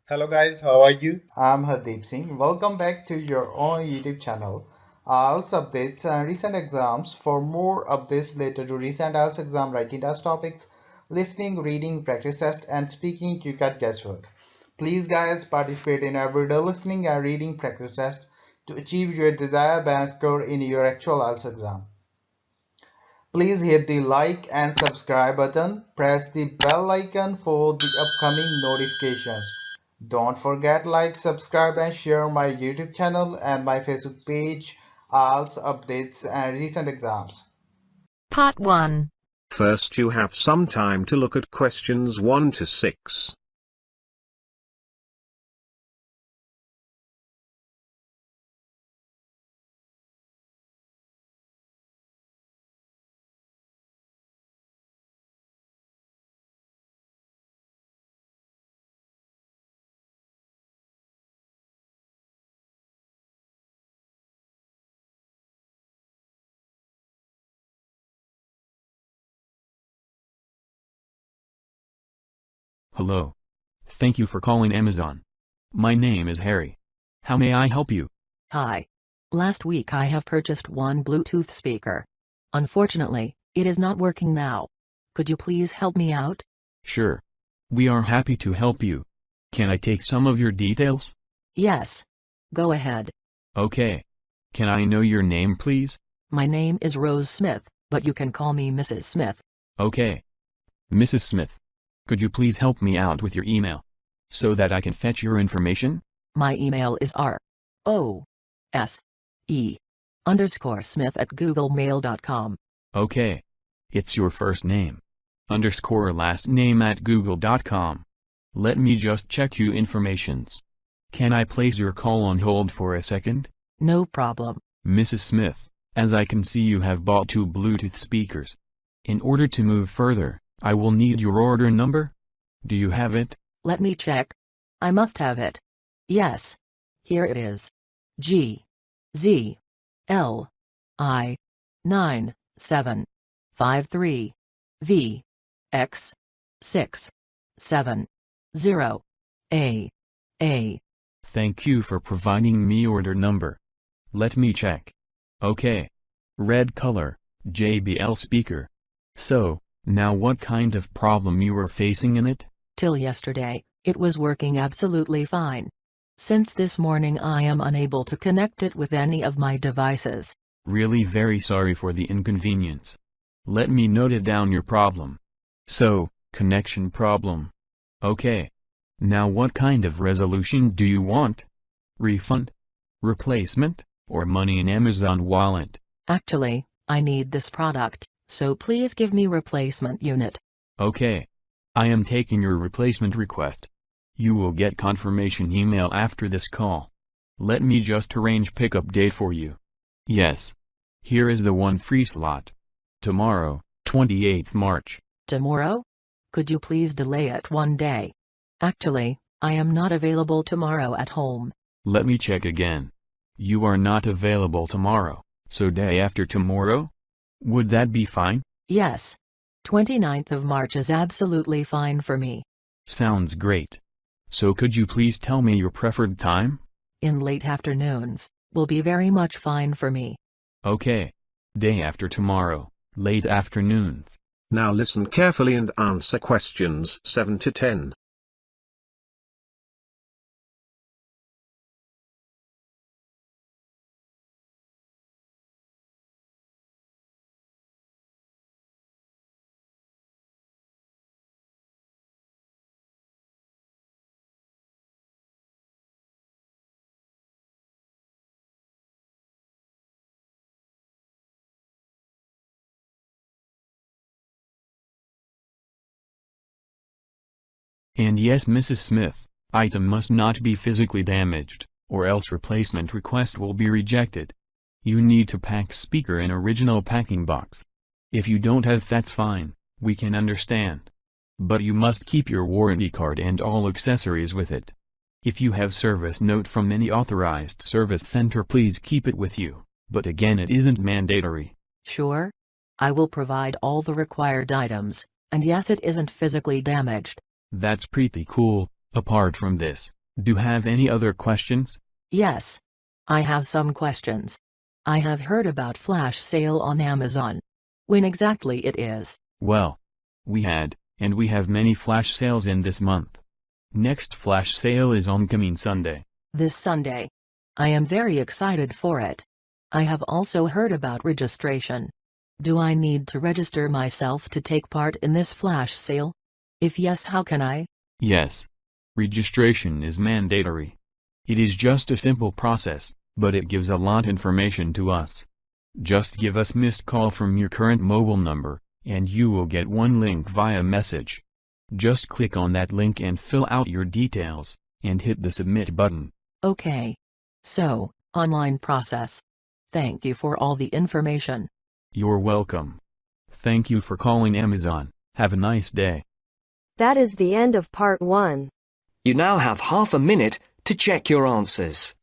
Hello guys, how are you? I'm Hardeep Singh. Welcome back to your own YouTube channel. IELTS updates and recent exams. For more updates related to recent IELTS exam writing test topics, listening, reading, practice test, and speaking, you can guesswork. Please, guys, participate in everyday listening and reading practice test to achieve your desired band score in your actual IELTS exam. Please hit the like and subscribe button. Press the bell icon for the upcoming notifications. Don't forget like, subscribe and share my YouTube channel and my Facebook page, IELTS updates and recent exams. Part 1. First you have some time to look at questions 1 to 6. Hello. Thank you for calling Amazon. My name is Harry. How may I help you? Hi. Last week I have purchased one Bluetooth speaker. Unfortunately, it is not working now. Could you please help me out? Sure. We are happy to help you. Can I take some of your details? Yes. Go ahead. Okay. Can I know your name please? My name is Rose Smith, but you can call me Mrs. Smith. Okay. Mrs. Smith. Could you please help me out with your email? So that I can fetch your information? My email is ROSE_Smith@googlemail.com. Okay. It's your first name. Underscore last name at google.com. Let me just check you informations. Can I place your call on hold for a second? No problem. Mrs. Smith, as I can see you have bought 2 Bluetooth speakers. In order to move further, I will need your order number. Do you have it? Let me check. I must have it. Yes. Here it is. G Z L I 9753 V X 670 A. Thank you for providing me order number. Let me check. Okay. Red color, JBL speaker. So, now what kind of problem you were facing in it? Till yesterday, it was working absolutely fine. Since this morning I am unable to connect it with any of my devices. Really very sorry for the inconvenience. Let me note it down your problem. So, connection problem. Okay. Now what kind of resolution do you want? Refund? Replacement? Or money in Amazon wallet? Actually, I need this product, so please give me replacement unit. Okay. I am taking your replacement request. You will get confirmation email after this call. Let me just arrange pickup date for you. Yes. Here is the one free slot. Tomorrow, 28th March. Tomorrow? Could you please delay it one day? Actually, I am not available tomorrow at home. Let me check again. You are not available tomorrow, so day after tomorrow? Would that be fine? Yes. 29th of March is absolutely fine for me. Sounds great. So could you please tell me your preferred time? In late afternoons, will be very much fine for me. Okay. Day after tomorrow, late afternoons. Now listen carefully and answer questions 7 to 10. And yes, Mrs. Smith, item must not be physically damaged, or else replacement request will be rejected. You need to pack speaker in original packing box. If you don't have, that's fine, we can understand. But you must keep your warranty card and all accessories with it. If you have service note from any authorized service center, please keep it with you, but again it isn't mandatory. Sure? I will provide all the required items, and yes, it isn't physically damaged. That's pretty cool. Apart from this, Do you have any other questions? Yes. I have some questions. I have heard about flash sale on Amazon. When exactly it is? Well, we had, and we have many flash sales in this month. Next flash sale is on coming Sunday. This Sunday. I am very excited for it. I have also heard about registration. Do I need to register myself to take part in this flash sale? If yes, how can I? Yes. Registration is mandatory. It is just a simple process, but it gives a lot information to us. Just give us missed call from your current mobile number, and you will get one link via message. Just click on that link and fill out your details, and hit the submit button. Okay. So, online process. Thank you for all the information. You're welcome. Thank you for calling Amazon. Have a nice day. That is the end of part 1. You now have half a minute to check your answers.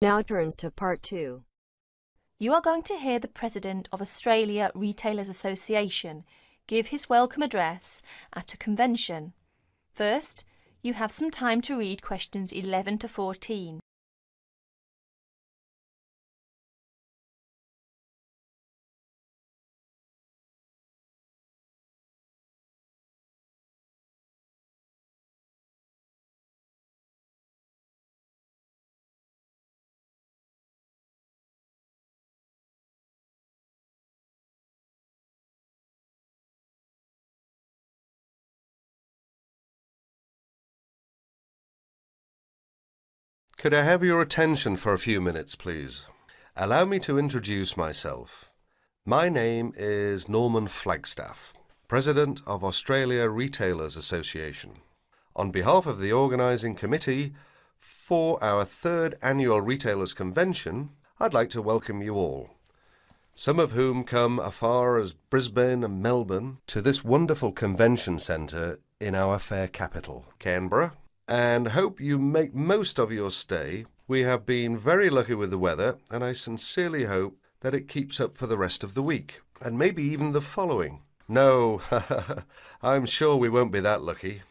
Now turns to part 2. You are going to hear the President of Australia Retailers Association give his welcome address at a convention. First, you have some time to read questions 11 to 14. Could I have your attention for a few minutes, please? Allow me to introduce myself. My name is Norman Flagstaff, President of Australia Retailers Association. On behalf of the organising committee for our 3rd annual Retailers Convention, I'd like to welcome you all, some of whom come afar as Brisbane and Melbourne to this wonderful convention centre in our fair capital, Canberra, and hope you make most of your stay. We have been very lucky with the weather, and I sincerely hope that it keeps up for the rest of the week, and maybe even the following. No, I'm sure we won't be that lucky.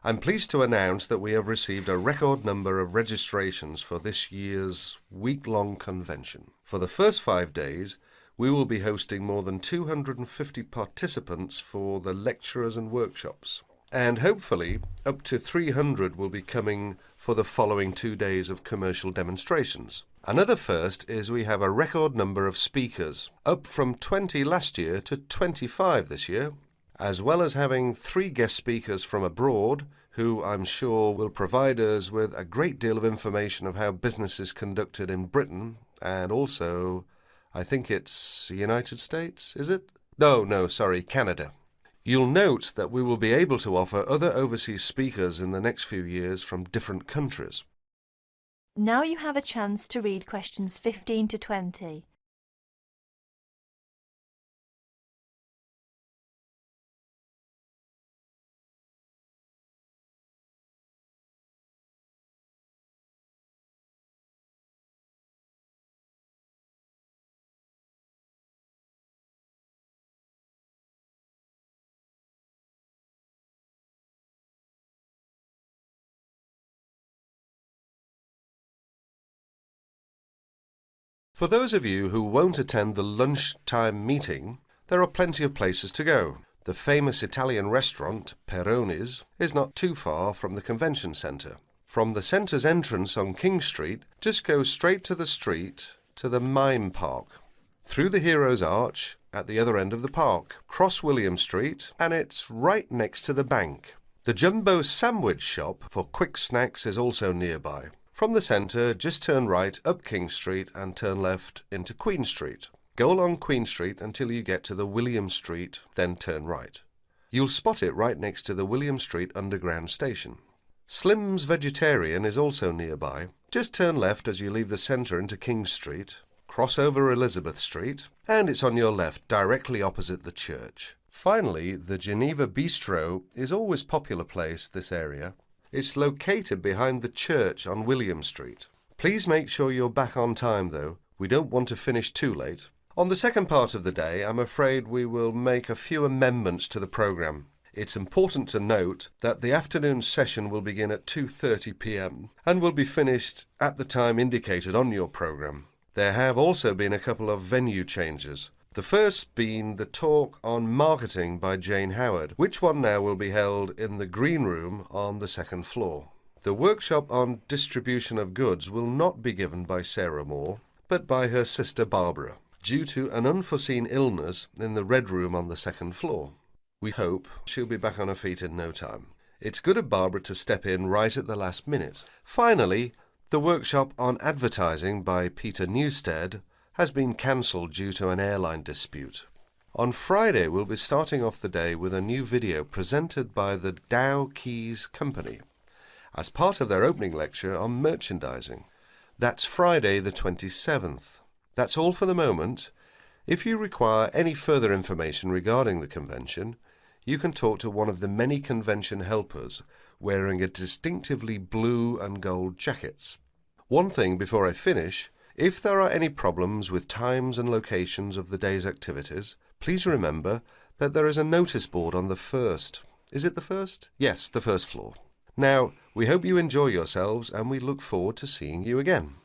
I'm pleased to announce that we have received a record number of registrations for this year's week-long convention. For the first 5 days, we will be hosting more than 250 participants for the lecturers and workshops. And hopefully up to 300 will be coming for the following 2 days of commercial demonstrations. Another first is we have a record number of speakers, up from 20 last year to 25 this year, as well as having 3 guest speakers from abroad who I'm sure will provide us with a great deal of information of how business is conducted in Britain and also, I think it's the United States, is it? No, sorry, Canada. You'll note that we will be able to offer other overseas speakers in the next few years from different countries. Now you have a chance to read questions 15 to 20. For those of you who won't attend the lunchtime meeting, there are plenty of places to go. The famous Italian restaurant, Peroni's, is not too far from the convention centre. From the centre's entrance on King Street, just go straight to the street to the Mime Park. Through the Heroes Arch at the other end of the park, cross William Street, and it's right next to the bank. The Jumbo Sandwich Shop for quick snacks is also nearby. From the centre, just turn right up King Street and turn left into Queen Street. Go along Queen Street until you get to the William Street, then turn right. You'll spot it right next to the William Street Underground Station. Slim's Vegetarian is also nearby. Just turn left as you leave the centre into King Street, cross over Elizabeth Street, and it's on your left, directly opposite the church. Finally, the Geneva Bistro is always a popular place, this area. It's located behind the church on William Street. Please make sure you're back on time, though. We don't want to finish too late. On the second part of the day, I'm afraid we will make a few amendments to the programme. It's important to note that the afternoon session will begin at 2:30 p.m. and will be finished at the time indicated on your programme. There have also been a couple of venue changes. The first being the talk on marketing by Jane Howard, which one now will be held in the green room on the second floor. The workshop on distribution of goods will not be given by Sarah Moore, but by her sister Barbara, due to an unforeseen illness in the red room on the second floor. We hope she'll be back on her feet in no time. It's good of Barbara to step in right at the last minute. Finally, the workshop on advertising by Peter Newstead has been cancelled due to an airline dispute. On Friday, we'll be starting off the day with a new video presented by the Dow Keys Company as part of their opening lecture on merchandising. That's Friday the 27th. That's all for the moment. If you require any further information regarding the convention, you can talk to one of the many convention helpers wearing a distinctively blue and gold jackets. One thing before I finish, if there are any problems with times and locations of the day's activities, please remember that there is a notice board on the first. Is it the first? Yes, the first floor. Now, we hope you enjoy yourselves and we look forward to seeing you again.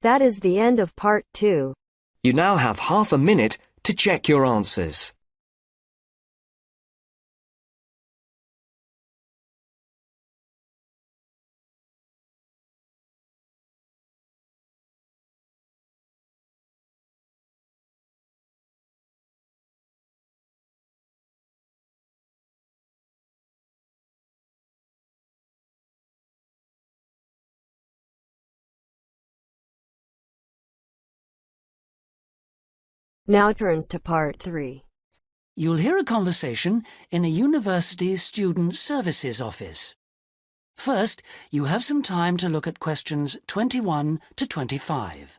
That is the end of part 2. You now have half a minute to check your answers. Now turns to part 3. You'll hear a conversation in a university student services office. First, you have some time to look at questions 21 to 25.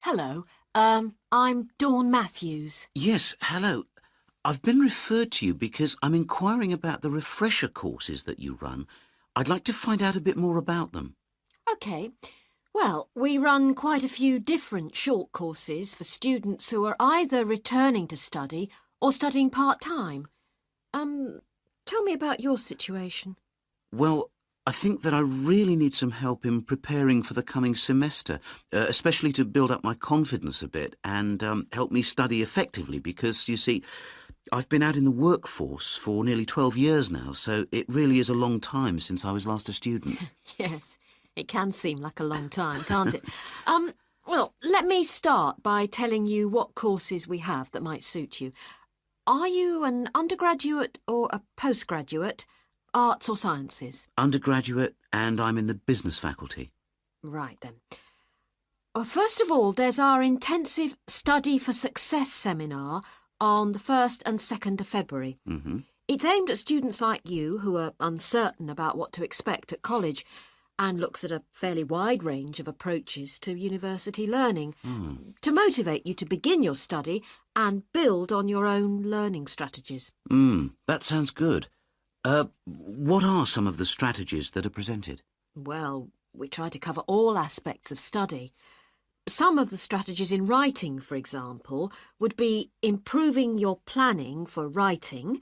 Hello, I'm Dawn Matthews. Yes, hello. I've been referred to you because I'm inquiring about the refresher courses that you run. I'd like to find out a bit more about them. OK. Well, we run quite a few different short courses for students who are either returning to study or studying part-time. Tell me about your situation. Well, I think that I really need some help in preparing for the coming semester, especially to build up my confidence a bit and help me study effectively because, you see, I've been out in the workforce for nearly 12 years now, so it really is a long time since I was last a student. Yes, it can seem like a long time, can't it? Well, let me start by telling you what courses we have that might suit you. Are you an undergraduate or a postgraduate? Arts or sciences? Undergraduate, and I'm in the business faculty. Right then. Well, first of all, there's our intensive Study for Success seminar on the 1st and 2nd of February. It's aimed at students like you who are uncertain about what to expect at college and looks at a fairly wide range of approaches to university learning to motivate you to begin your study and build on your own learning strategies. That sounds good. What are some of the strategies that are presented? Well, we try to cover all aspects of study. Some of the strategies in writing, for example, would be improving your planning for writing,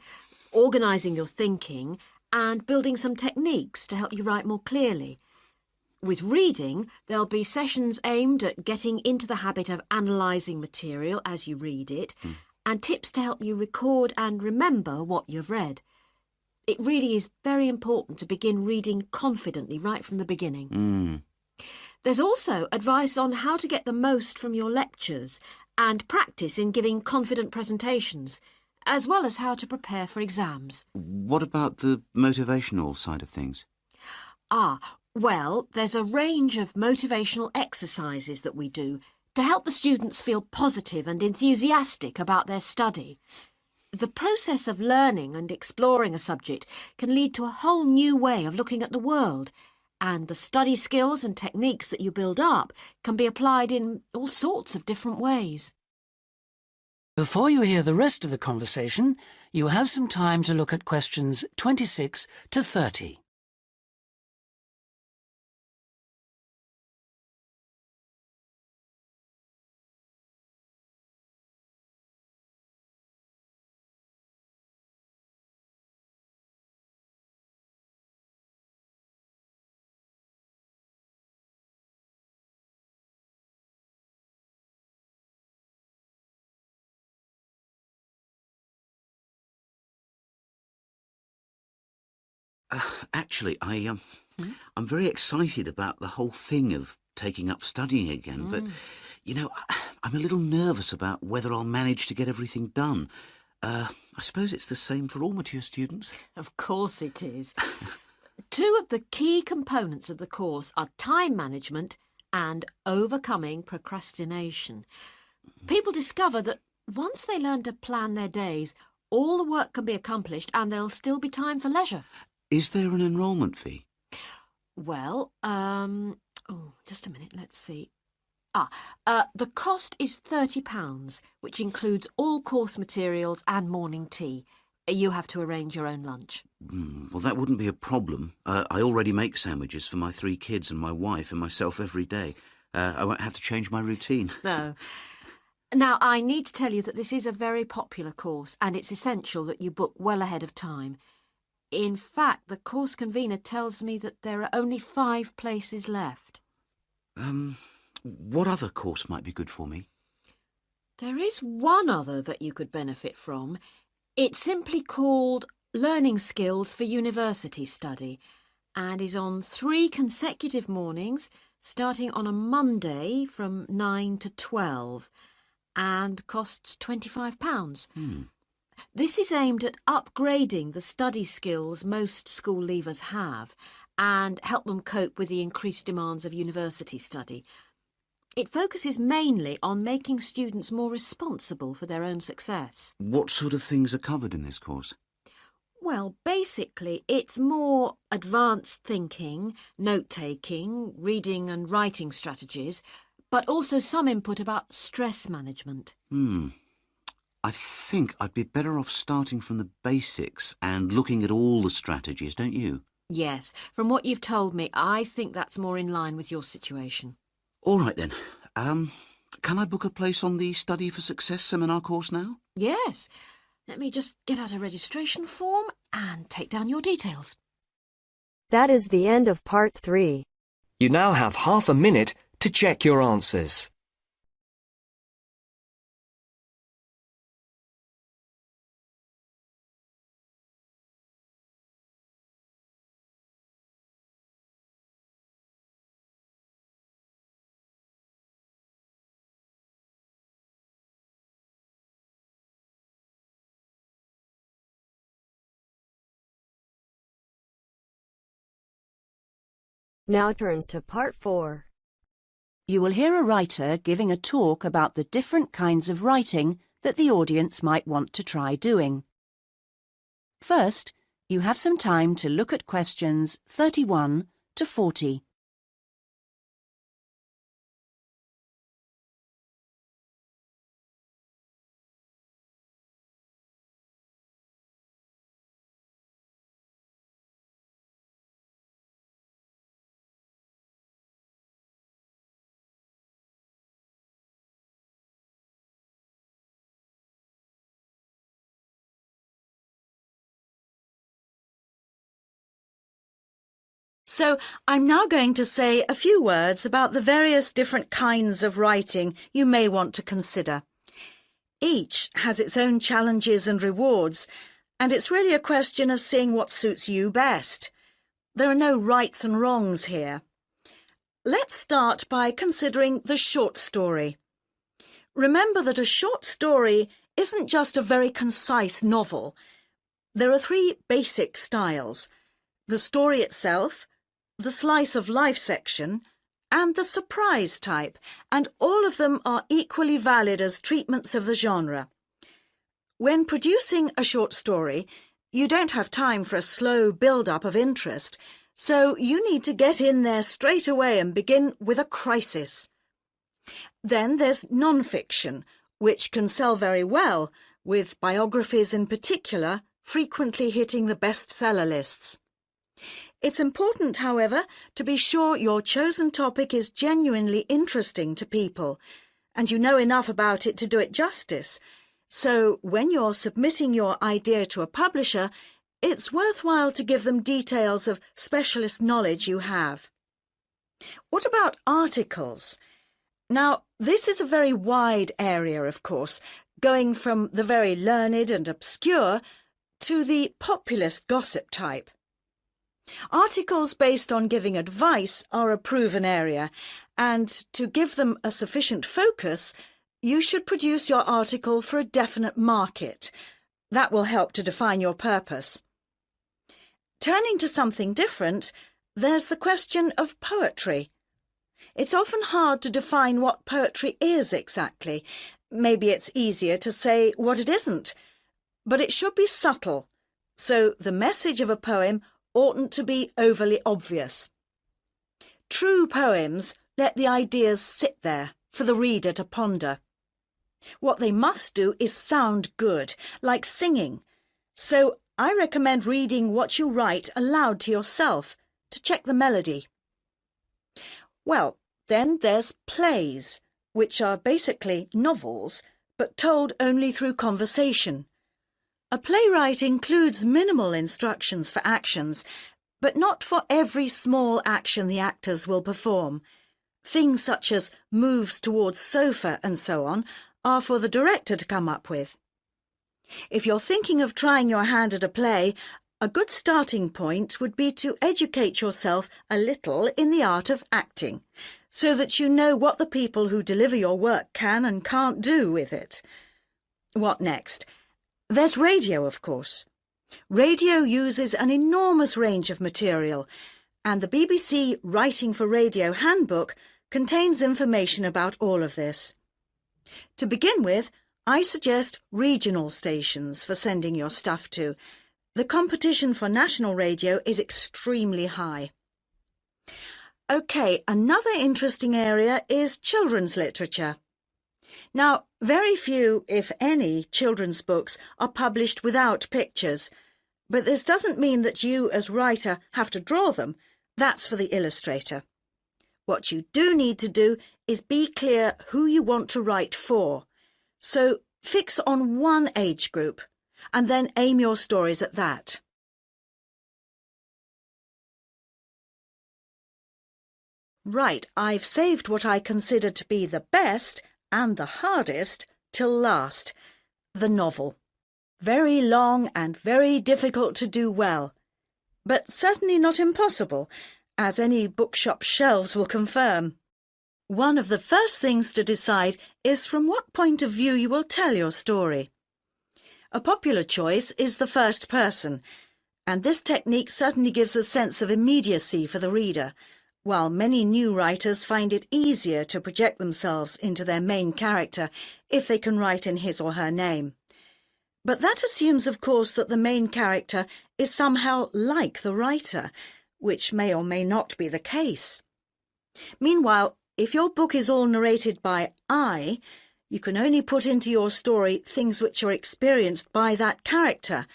organising your thinking, and building some techniques to help you write more clearly. With reading, there'll be sessions aimed at getting into the habit of analysing material as you read it, and tips to help you record and remember what you've read. It really is very important to begin reading confidently right from the beginning. There's also advice on how to get the most from your lectures and practice in giving confident presentations, as well as how to prepare for exams. What about the motivational side of things? Well, there's a range of motivational exercises that we do to help the students feel positive and enthusiastic about their study. The process of learning and exploring a subject can lead to a whole new way of looking at the world, and the study skills and techniques that you build up can be applied in all sorts of different ways. Before you hear the rest of the conversation, you have some time to look at questions 26 to 30. Actually, I'm very excited about the whole thing of taking up studying again, but, you know, I'm a little nervous about whether I'll manage to get everything done. I suppose it's the same for all mature students. Of course it is. Two of the key components of the course are time management and overcoming procrastination. People discover that once they learn to plan their days, all the work can be accomplished and there'll still be time for leisure. Is there an enrolment fee? Well, just a minute, let's see. The cost is £30, which includes all course materials and morning tea. You have to arrange your own lunch. Well, that wouldn't be a problem. I already make sandwiches for my 3 kids and my wife and myself every day. I won't have to change my routine. No. Now, I need to tell you that this is a very popular course, and it's essential that you book well ahead of time. In fact, the course convener tells me that there are only 5 places left. What other course might be good for me? There is one other that you could benefit from. It's simply called Learning Skills for University Study and is on 3 consecutive mornings, starting on a Monday from 9 to 12, and costs £25. This is aimed at upgrading the study skills most school leavers have and help them cope with the increased demands of university study. It focuses mainly on making students more responsible for their own success. What sort of things are covered in this course? Well, basically, it's more advanced thinking, note-taking, reading and writing strategies, but also some input about stress management. I think I'd be better off starting from the basics and looking at all the strategies, don't you? Yes, from what you've told me, I think that's more in line with your situation. All right then. Can I book a place on the Study for Success seminar course now? Yes. Let me just get out a registration form and take down your details. That is the end of part 3. You now have half a minute to check your answers. Now turns to part 4. You will hear a writer giving a talk about the different kinds of writing that the audience might want to try doing. First, you have some time to look at questions 31 to 40. So I'm now going to say a few words about the various different kinds of writing you may want to consider. Each has its own challenges and rewards, and it's really a question of seeing what suits you best. There are no rights and wrongs here. let's start by considering the short story. Remember that a short story isn't just a very concise novel. There are three basic styles: the story itself, the slice of life section, and the surprise type, and all of them are equally valid as treatments of the genre. When producing a short story, you don't have time for a slow build-up of interest, so you need to get in there straight away and begin with a crisis. Then there's non-fiction, which can sell very well, with biographies in particular frequently hitting the bestseller lists. It's important, however, to be sure your chosen topic is genuinely interesting to people, and you know enough about it to do it justice. So when you're submitting your idea to a publisher, it's worthwhile to give them details of specialist knowledge you have. What about articles? Now, this is a very wide area, of course, going from the very learned and obscure to the populist gossip type. Articles based on giving advice are a proven area, and to give them a sufficient focus, you should produce your article for a definite market. That will help to define your purpose. Turning to something different, there's the question of poetry. It's often hard to define what poetry is exactly. Maybe it's easier to say what it isn't. But it should be subtle, so the message of a poem oughtn't to be overly obvious. True poems let the ideas sit there for the reader to ponder. What they must do is sound good, like singing. So I recommend reading what you write aloud to yourself to check the melody. Well, then there's plays, which are basically novels, but told only through conversation. A playwright includes minimal instructions for actions, but not for every small action the actors will perform. Things such as moves towards sofa and so on are for the director to come up with. If you're thinking of trying your hand at a play, a good starting point would be to educate yourself a little in the art of acting, so that you know what the people who deliver your work can and can't do with it. What next? There's radio, of course. Radio uses an enormous range of material, and the BBC Writing for Radio Handbook contains information about all of this. To begin with, I suggest regional stations for sending your stuff to. The competition for national radio is extremely high. OK, another interesting area is children's literature. Now, very few, if any, children's books are published without pictures, but this doesn't mean that you, as writer, have to draw them. That's for the illustrator. What you do need to do is be clear who you want to write for. So fix on one age group, and then aim your stories at that. Right, I've saved what I consider to be the best and the hardest till last, the novel. Very long and very difficult to do well, but certainly not impossible, as any bookshop shelves will confirm. One of the first things to decide is from what point of view you will tell your story. A popular choice is the first person, and this technique certainly gives a sense of immediacy for the reader, while many new writers find it easier to project themselves into their main character if they can write in his or her name. But that assumes, of course, that the main character is somehow like the writer, which may or may not be the case. Meanwhile, if your book is all narrated by I, you can only put into your story things which are experienced by that character,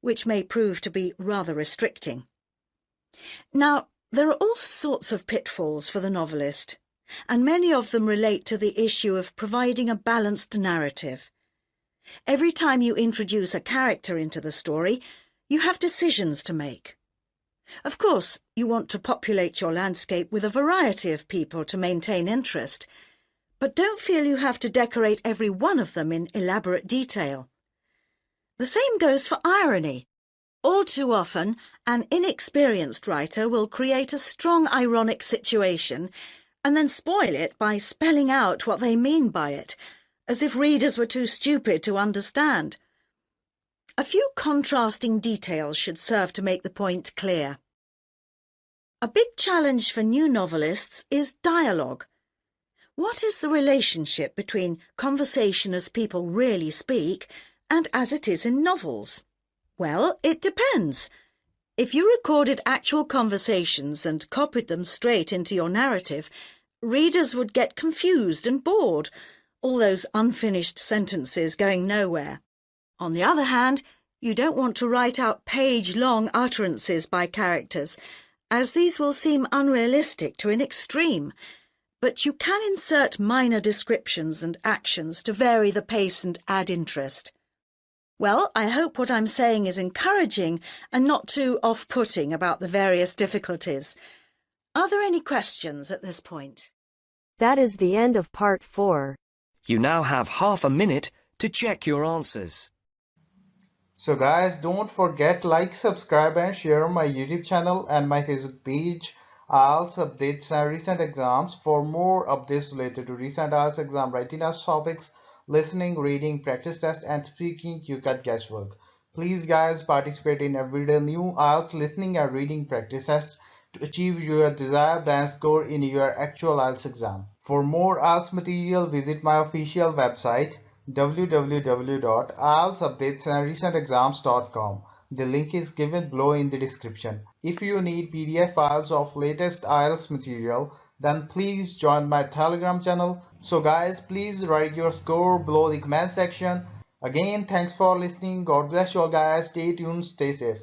which may prove to be rather restricting. Now, there are all sorts of pitfalls for the novelist, and many of them relate to the issue of providing a balanced narrative. Every time you introduce a character into the story, you have decisions to make. Of course, you want to populate your landscape with a variety of people to maintain interest, but don't feel you have to decorate every one of them in elaborate detail. The same goes for irony. All too often, an inexperienced writer will create a strong ironic situation and then spoil it by spelling out what they mean by it, as if readers were too stupid to understand. A few contrasting details should serve to make the point clear. A big challenge for new novelists is dialogue. What is the relationship between conversation as people really speak and as it is in novels? Well, it depends. If you recorded actual conversations and copied them straight into your narrative, readers would get confused and bored, all those unfinished sentences going nowhere. On the other hand, you don't want to write out page-long utterances by characters, as these will seem unrealistic to an extreme, but you can insert minor descriptions and actions to vary the pace and add interest. Well, I hope what I'm saying is encouraging and not too off-putting about the various difficulties. Are there any questions at this point? That is the end of part 4. You now have half a minute to check your answers. So guys, don't forget like, subscribe and share my YouTube channel and my Facebook page, IELTS updates and recent exams. For more updates related to recent IELTS exam writing test topics, listening, reading, practice test and speaking, you got guesswork. Please guys, participate in everyday new IELTS listening and reading practice tests to achieve your desired band score in your actual IELTS exam. For more IELTS material, visit my official website www.ieltsupdatesandrecentexams.com. The link is given below in the description. If you need PDF files of latest IELTS material, then please join my Telegram channel. So guys, please write your score below the comment section. Again, thanks for listening. God bless you all guys. Stay tuned, stay safe.